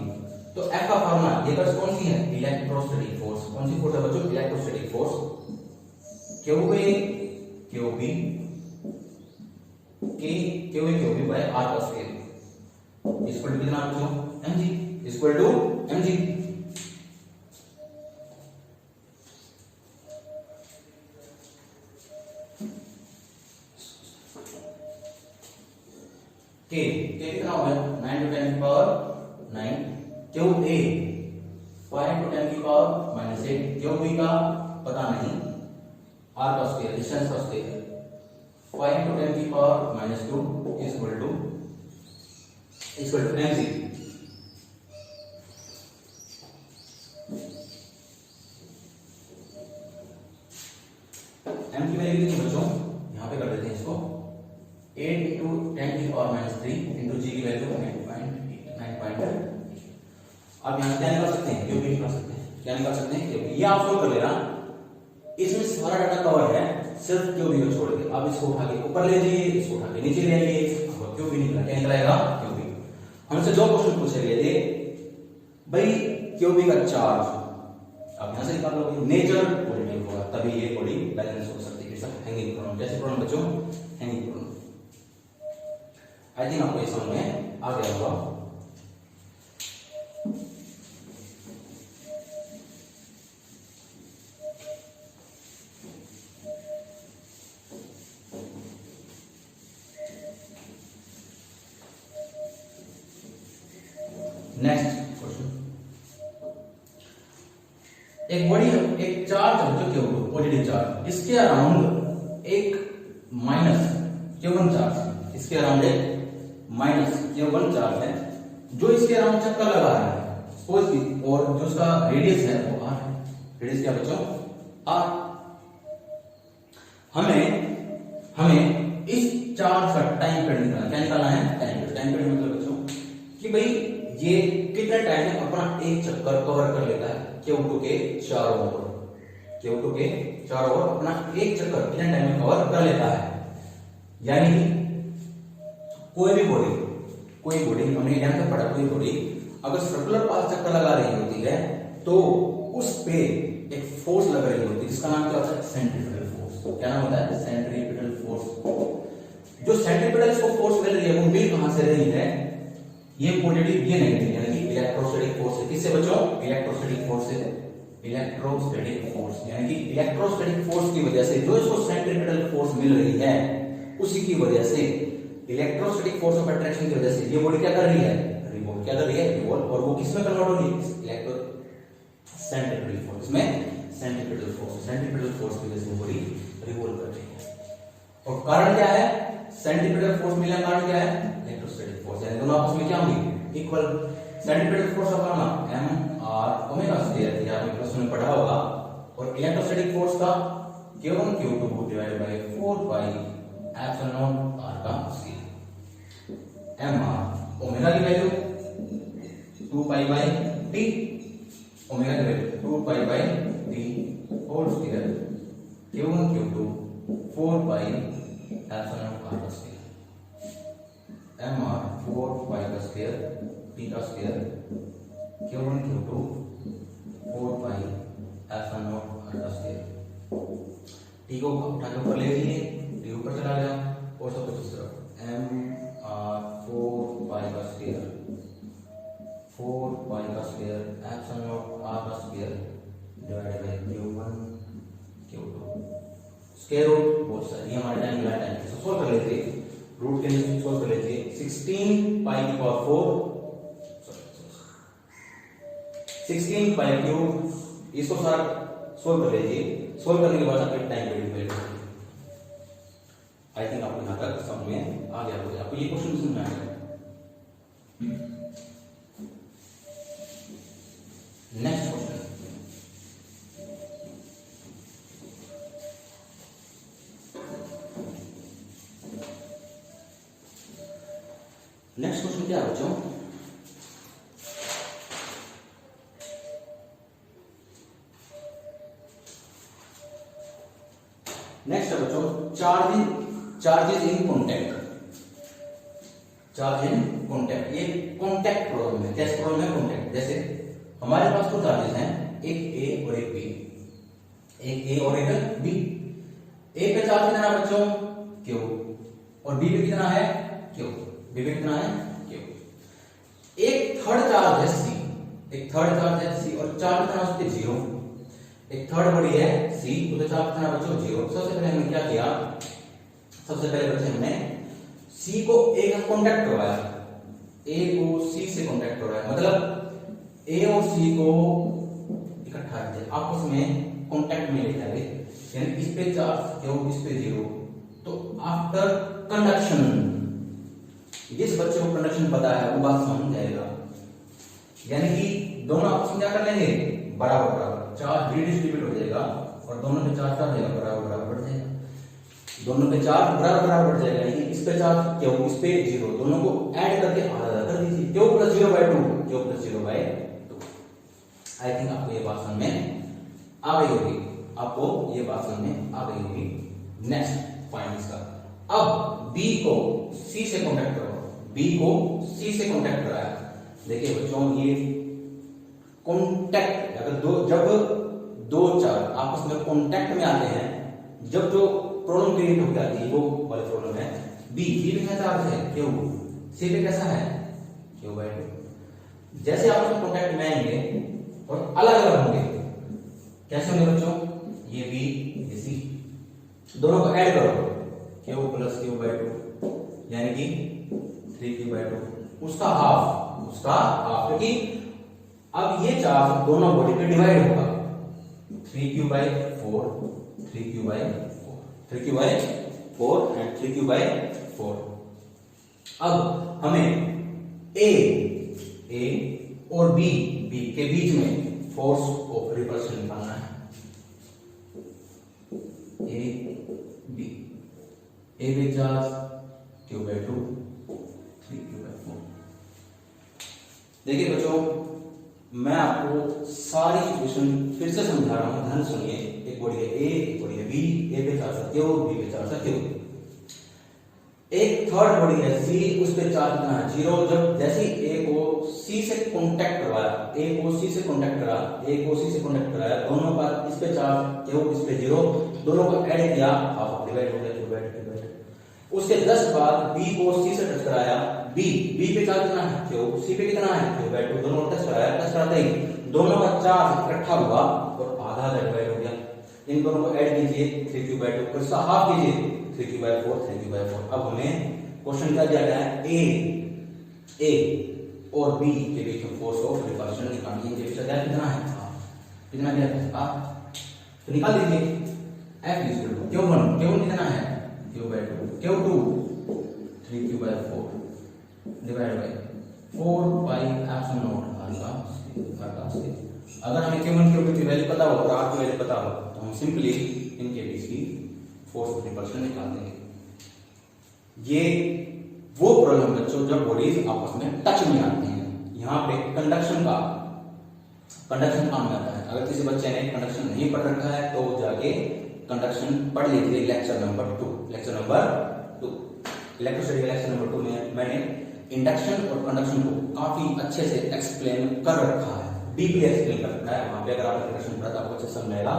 तो एफ का फॉर्मूला ये कौन सी है? Electrostatic force. कौन सी फोर्स है बच्चों? Electrostatic force. Q A Q B K Q A Q B by R का स्क्वायर इक्वल टू कितना बच्चों? mg equal to mg। K कितना हो गया? 9 to 10 की पावर 9। क्यू ए 5 to 10 की पावर -8। क्यू बी का पता नहीं, आर का स्क्वायर डिस्टेंस का स्क्वायर 5 to 10 की power -2 equal to mg। m की वैल्यू कितनी बच्चों? यहां पे कर देते हैं इसको 8 into 10 की पावर -3 into g की वैल्यू 9.8। अब यहां क्या निकाल सकते हैं? क्योंकि निकाल सकते हैं। क्या निकाल सकते हैं? क्योंकि ये आप सोल्व कर लेना। इसमें सारा डाटा कवर है सिर्फ क्यों भी छोड़ के। अब इसको उठा के ऊपर ले जाइए, इसको उठा के नीचे ले आइए। अब क्यों भी निकला, क्या निकलेगा? क्यों भी। हमसे दो क्वेश्चन पूछे गए थे भाई, क्यों भी का चार्ज अब यहां से निकाल लोगे, नेचर पॉजिटिव होगा तभी ये बॉडी बैलेंस हो सकती है। हैंगिंग प्रॉब्लम, कैसे प्रॉब्लम बच्चों? Hanging problem. आई थिंक आपको ये समझ में आ गया होगा। नेक्स्ट क्वेश्चन, एक बॉडी एक चार्ज है जो क्यू पॉजिटिव चार्ज, इसके अराउंड एक माइनस Q1 चार्ज, इसके अराउंड एक माइनस Q1 चार्ज है जो इसके अराउंड चक्कर लगा रहा है सपोज की, और जो उसका रेडियस है वो r है। रेडियस क्या बच्चों? r। हमें इस चार्ज का टाइम पीरियड निकालना। क्या निकालना है? टाइम पीरियड मतलब बच्चों कि भाई ये कितने टाइम में अपना एक चक्कर कवर कर लेता है Q2 के चारों ओर। Q2 के चारों ओर अपना एक चक्कर कितने टाइम में कवर कर लेता है। यानी कोई बॉडी हमने यहां तक पढ़ा, कोई बॉडी अगर सर्कुलर पाथ चक्कर लगा रही होती है तो उस पे एक फोर्स लग रही होती है जिसका नाम क्या होता है? Centripetal force. क्या नाम होता है? Centripetal force. जो सेंट्रीपिटल को फोर्स मिल रही है वो मिल कहां से रही है? ये पॉजिटिव ये नेगेटिव, यानी कि इलेक्ट्रोस्टैटिक फोर्स है। किससे बच्चों? इलेक्ट्रोस्टैटिक फोर्स से। इलेक्ट्रोस्टैटिक फोर्स यानी कि इलेक्ट्रोस्टैटिक फोर्स की वजह से जो इसको सेंट्रीपिटल फोर्स मिल रही है उसी की वजह से, इलेक्ट्रोस्टैटिक फोर्स ऑफ अट्रैक्शन की वजह से ये बॉडी क्या कर रही है? रिवॉल्व। क्या कर रही है? रिवॉल्व। और वो किसमें कन्वर्ट हो रही है? इलेक्ट्रो सेंट्रीपिटल फोर्स में। सेंट्रीपिटल फोर्स की वजह से वो बॉडी रिवॉल्व कर रही है। और कारण क्या है? सेंट्रीपिटल फोर्स मिलने का कारण क्या है? Electrostatic force. यानी दोनों आपस में क्या होंगे? इक्वल। सेंट्रीपिटल फोर्स का फॉर्मूला mr², या आपने प्रश्न में पढ़ा होगा। और इलेक्ट्रोस्टैटिक फोर्स का Q1 Q2 divided by 4 pi epsilon r का स्क्वायर। mr ओमेगा की value 2 pi by t, omega की value 2 pi by t whole square Q1 Q2 4 pi epsilon r का स्क्वायर। mr 4 पाई का square t का square Q1 Q2 4 pi epsilon r का square. t को उठा के ऊपर ले लीजिए, t ऊपर चला गया और सब कुछ इस तरफ mr 4 पाई का स्क्वायर 4 पाई का स्क्वायर एप्सिलॉन r का square divided by Q1 Q2 square root बहुत सारी हमारे टाइम मिला टाइम से सोल्व कर लेते हैं। रूट के लिए सोल्व कर लेते हैं 16 पाई की पावर 4 16 पाई क्यूब, इसको सारा सोल्व कर लीजिए। सोल्व करने के बाद आपके टाइम पीरियड मिलेगा। आई थिंक आपको यहां तक समझ में आ गया होगा। आपको ये क्वेश्चन समझ में आ गया। नेक्स्ट क्वेश्चन, नेक्स्ट क्वेश्चन क्या है बच्चों? नेक्स्ट है बच्चों charges in contact. Charge in contact, ये कॉन्टैक्ट प्रॉब्लम है। कैसे प्रॉब्लम है? कॉन्टैक्ट। जैसे हमारे पास दो चार्जेस हैं, एक ए और एक बी, एक ए और एक बी। ए पे चार्ज कितना है बच्चों? क्यू। और बी पे कितना है? क्यू। बी पे कितना है? क्यू। एक थर्ड चार्ज है सी, एक थर्ड चार्ज है सी और चार्ज कितना है उस पे? जीरो। एक थर्ड बॉडी है सी, उसका चार्ज कितना बच्चों? जीरो। सबसे पहले हमने क्या किया? सबसे पहले बच्चे हमने सी को ए का कांटेक्ट करवाया, ए को सी से कांटेक्ट करवाया, मतलब ए और सी को इकट्ठा किया, आपस में कांटेक्ट में ले जाए, यानी इस पे चार्ज क्यों, इस पे जीरो। तो आफ्टर कंडक्शन, जिस बच्चे को कंडक्शन पता है वो बात समझ जाएगा, यानी कि दोनों आपस में क्या कर लेंगे? बराबर बराबर चार्ज रीडिस्ट्रीब्यूट हो जाएगा और दोनों पे चार्ज क्या हो जाएगा? बराबर बराबर बढ़ जाएगा। दोनों पे चार्ज बराबर बराबर बढ़ जाएगा, यानी इस पे चार्ज क्यों, इस पे जीरो, दोनों को ऐड करके आधा आधा कर दीजिए। क्यों प्लस 0/2, क्यों प्लस 0/2। आई थिंक आपको ये बात समझ में आ गई होगी, आपको ये बात समझ में आ गई होगी। नेक्स्ट पॉइंट इसका, अब बी को सी से कांटेक्ट करो, बी को सी से कांटेक्ट कराया। देखिए बच्चों, ये कांटेक्ट अगर जब दो चार्ज आपस में कांटेक्ट में आते हैं, जब जो प्रॉब्लम क्रिएट हो जाती है वो वाली प्रॉब्लम है। बी पे क्या चार्ज है? क्यू। सी पे कैसा है? Q/2। जैसे आपस में कांटेक्ट में आएंगे और अलग अलग होंगे, कैसे होंगे बच्चों? ये बी ये सी, दोनों को ऐड करो, Q + Q/2 यानी कि 3Q/2, उसका हाफ, क्योंकि अब ये चार्ज दोनों बॉडी पे डिवाइड होगा, 3Q/4 एंड 3Q/4। अब हमें ए और बी के बीच में फोर्स ऑफ रिपल्शन निकालना है। ए पे चार्ज Q/2, 3Q/4। देखिए बच्चों, मैं आपको सारी सिचुएशन फिर से समझा रहा हूं, ध्यान सुनिए। एक बॉडी है ए, एक बॉडी है बी, ए पे चार्ज है Q, बी पे चार्ज है Q। एक थर्ड बॉडी है सी, उस पे चार्ज कितना है? जीरो। जब जैसे ए को सी से कांटेक्ट करवाया, दोनों का इस पे चार्ज Q, इस पे जीरो, दोनों को ऐड किया, हाफ डिवाइड हो गया, डिवाइड। उसके जस्ट बाद बी को सी से टच कराया, बी पे चार्ज कितना है? Q, सी पे कितना है? Q/2, दोनों टच कराया, टच कराते ही दोनों का चार्ज इकट्ठा हुआ और आधा डिवाइड हो गया। इन दोनों को ऐड कीजिए, 3Q/2, और इसका हाफ कीजिए, 3Q/4। अब हमें क्वेश्चन क्या दिया गया है? ए और बी के बीच में फोर्स ऑफ रिपल्शन निकालनी है। कितना है? कितना दिया है? तो निकाल दीजिए। F = Q1 कितना है? Q/2, Q2 3Q/4 divide by 4πε0 अगर हमें Q1 Q2 की वैल्यू पता हो और R की वैल्यू पता हो तो हम सिंपली इनके बीच की फोर्स ऑफ रिपल्शन निकाल देंगे। ये वो प्रॉब्लम बच्चों जब बॉडीज आपस में टच में आती हैं, यहाँ पे कंडक्शन काम में आता है। अगर किसी बच्चे ने कंडक्शन नहीं पढ़ रखा है तो जाके कंडक्शन पढ़ लीजिए, lecture number 2 electrostatic lecture number 2 में मैंने इंडक्शन और कंडक्शन को काफी अच्छे से एक्सप्लेन कर रखा है, डीपली एक्सप्लेन कर रखा है। वहां पे अगर आपने कंडक्शन पढ़ा तो आपको अच्छे समझ आएगा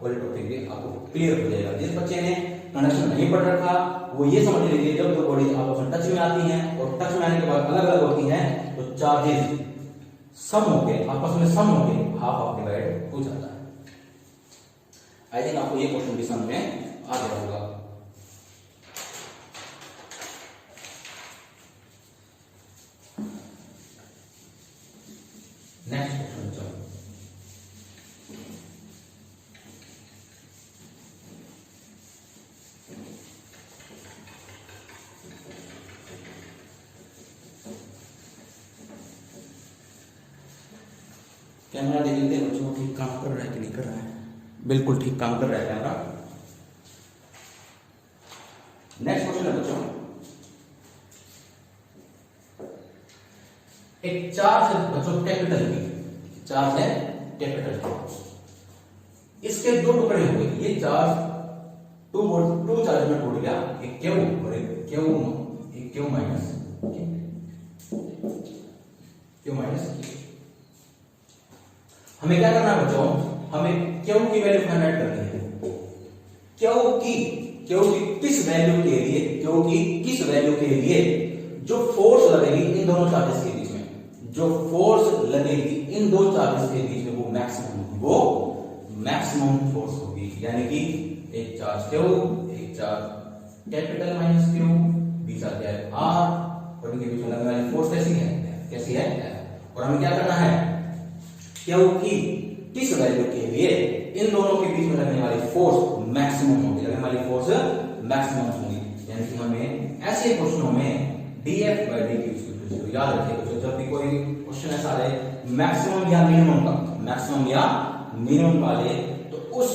और टॉपिक भी आपको क्लियर हो जाएगा। जिस बच्चे ने कंडक्शन नहीं पढ़ रखा वो ये समझ लीजिए, जब दो बॉडी आपस में टच में आती हैं और टच में आने के बाद अलग अलग होती हैं तो चार्जेस सम होके आपस में सम होके हाफ डिवाइड हो जाता है। आई थिंक आपको ये क्वेश्चन भी समझ में आ गया होगा। नेक्स्ट क्वेश्चन चलो। कैमरा देख लेते हैं बच्चों, ठीक काम कर रहा है कि नहीं कर रहा है? बिल्कुल ठीक काम कर रहा है कैमरा। नेक्स्ट क्वेश्चन है बच्चों, एक चार्ज है बच्चों कैपिटल की, चार्ज है कैपिटल की, इसके दो टुकड़े हुए, ये चार्ज टू चार्ज में टूट गया, एक क्यू और एक क्यू माइनस हमें क्या करना है बच्चों, हमें क्यू की वैल्यू फाइंड आउट करनी है। क्यू की किस वैल्यू के लिए, क्यू की किस वैल्यू के लिए जो फोर्स लगेगी इन दोनों चार्जेस के बीच में, जो फोर्स लगेगी इन दो चार्जेस के बीच में वो मैक्सिमम फोर्स होगी। यानी कि एक चार्ज क्यू, एक चार्ज कैपिटल माइनस क्यू, बीच आ गया है आर, और इनके बीच में लगने वाली फोर्स कैसी है और हमें क्या करना है, क्यू की किस वैल्यू के लिए इन दोनों के बीच में लगने वाली फोर्स मैक्सिमम होगी, लगने वाली फोर्स मैक्सिमम होगी। यानी कि हमें ऐसे क्वेश्चनों में dF by dt equal to 0 याद रखिए। जब भी कोई क्वेश्चन ऐसा आए मैक्सिमम या मिनिमम का ले, तो उस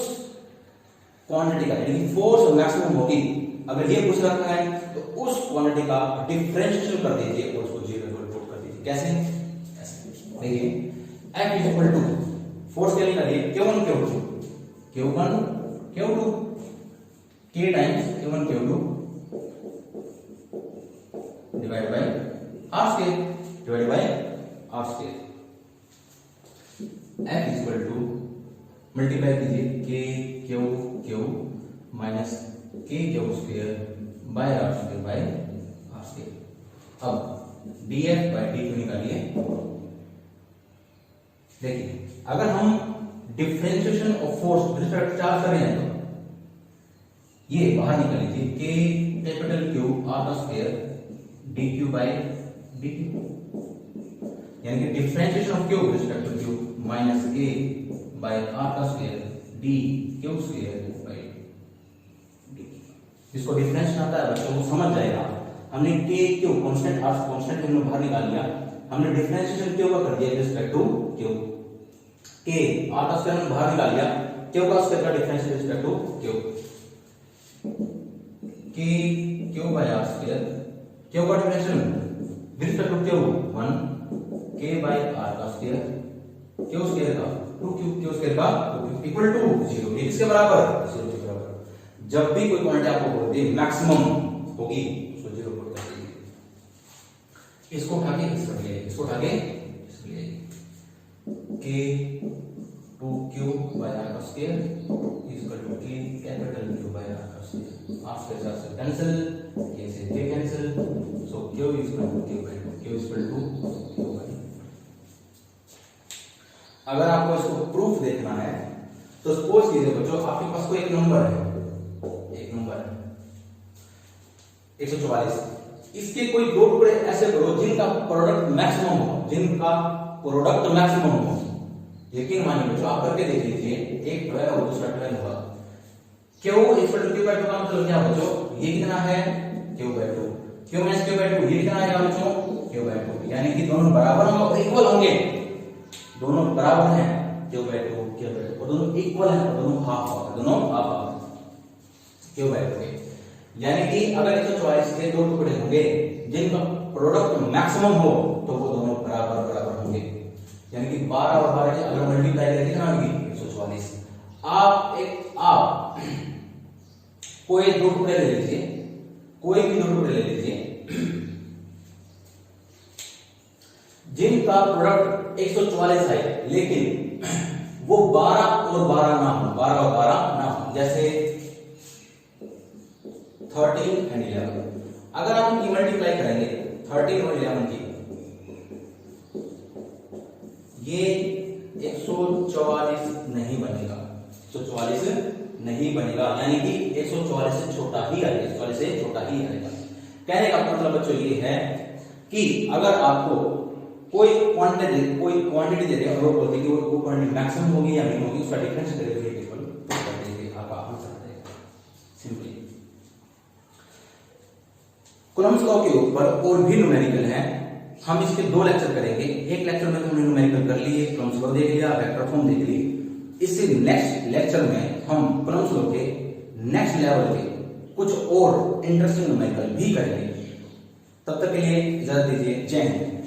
क्वांटिटी का यानी फोर्स मैक्सिमम होगी, अगर ये पूछ रखा है तो उस क्वांटिटी का डिफरेंशिएशन कर दीजिए और उसको 0 पुट कर दीजिए। कैसे? देखिए F is equal to force के लिए करिए Q1 Q2 K times Q1 Q2 divide by R square F is equal to multiply कीजिए Q minus Q square by R square. अब dF by dt निकालिए। देखिए अगर हम differentiation of force with respect to charge कर रहे हैं तो ये बाहर निकाल लीजिए K कैपिटल Q R का स्क्वायर dQ by dt, यानी कि differentiation of Q with respect to Q minus A by R का square dQ square by dt। जिसको डिफरेंशिएशन आता है बच्चों वो समझ जाएगा। हमने K Q constant R constant हमने बाहर निकाल लिया, हमने डिफरेंशिएशन Q का कर दिया with respect to Q, K R का स्क्वायर हमने बाहर निकाल लिया, Q का स्क्वायर का difference with respect to Q, K Q by R square, Q का differential with respect to Q 1, K by R का स्क्वायर, Q स्क्वायर का 2Q, Q स्क्वायर का 2Q इक्वल टू 0, ये किसके बराबर? 0 के बराबर। जब भी कोई क्वांटिटी आपको बोल दी मैक्सिमम होगी उसको 0 पुट कर दीजिए। इसको उठा के इस तरफ ले, इसको उठा के इस ले K 2Q by R का square is equal to K capital Q by R का स्क्वायर। R स्क्वायर से कैंसिल, K से K cancel, so Q is equal to Q by 2, Q is equal to Q by 2। अगर आपको इसको proof देखना है तो सपोज कीजिए बच्चों आपके पास कोई एक नंबर है 144, इसके कोई दो टुकड़े ऐसे करो जिनका प्रोडक्ट मैक्सिमम हो। यकीन मानिए बच्चों आप करके देख लीजिए, एक 12 और दूसरा 12 होगा। Q equal to Q by 2 का मतलब क्या बच्चों, ये कितना है Q by 2, Q minus Q by 2 ये कितना आएगा बच्चों Q by 2, यानी कि दोनों बराबर होंगे, इक्वल होंगे, दोनों बराबर हैं Q by 2 और दोनों इक्वल हैं और दोनों हाफ Q by 2 के। यानी कि अगर 144 के दो टुकड़े होंगे जिनका प्रोडक्ट मैक्सिमम हो तो वो दोनों बराबर होंगे, यानी कि 12 और 12 के अगर मल्टीप्लाई करें कितना होगी 144। आप कोई दो टुकड़े ले लीजिए, कोई भी दो टुकड़े ले लीजिए जिनका प्रोडक्ट 144 है लेकिन वो 12 और 12 ना हो, जैसे 13 एंड 11। अगर आप इनकी मल्टीप्लाई करेंगे 13 और 11 की, ये 144 नहीं बनेगा, 144 नहीं बनेगा, यानी कि 144 से छोटा ही आएगा। कहने का मतलब बच्चों ये है कि अगर आपको कोई क्वांटिटी दे दे और वो बोलते कि वो क्वांटिटी मैक्सिमम होगी या मिनिमम होगी, उसका डिफरेंस करेंगे इक्वल कर देंगे, आपका आंसर आ जाएगा सिंपली। कूलम्ब्स लॉ के ऊपर और भी न्यूमेरिकल हैं, हम इसके 2 लेक्चर करेंगे। एक लेक्चर में हमने न्यूमेरिकल कर लिए, कूलम्ब्स लॉ देख लिया, वेक्टर फॉर्म देख ली। इससे नेक्स्ट लेक्चर में हम कूलम्ब्स लॉ के नेक्स्ट लेवल के कुछ और इंटरेस्टिंग न्यूमेरिकल भी करेंगे। तब तक के लिए इजाजत दीजिए, जय हिंद।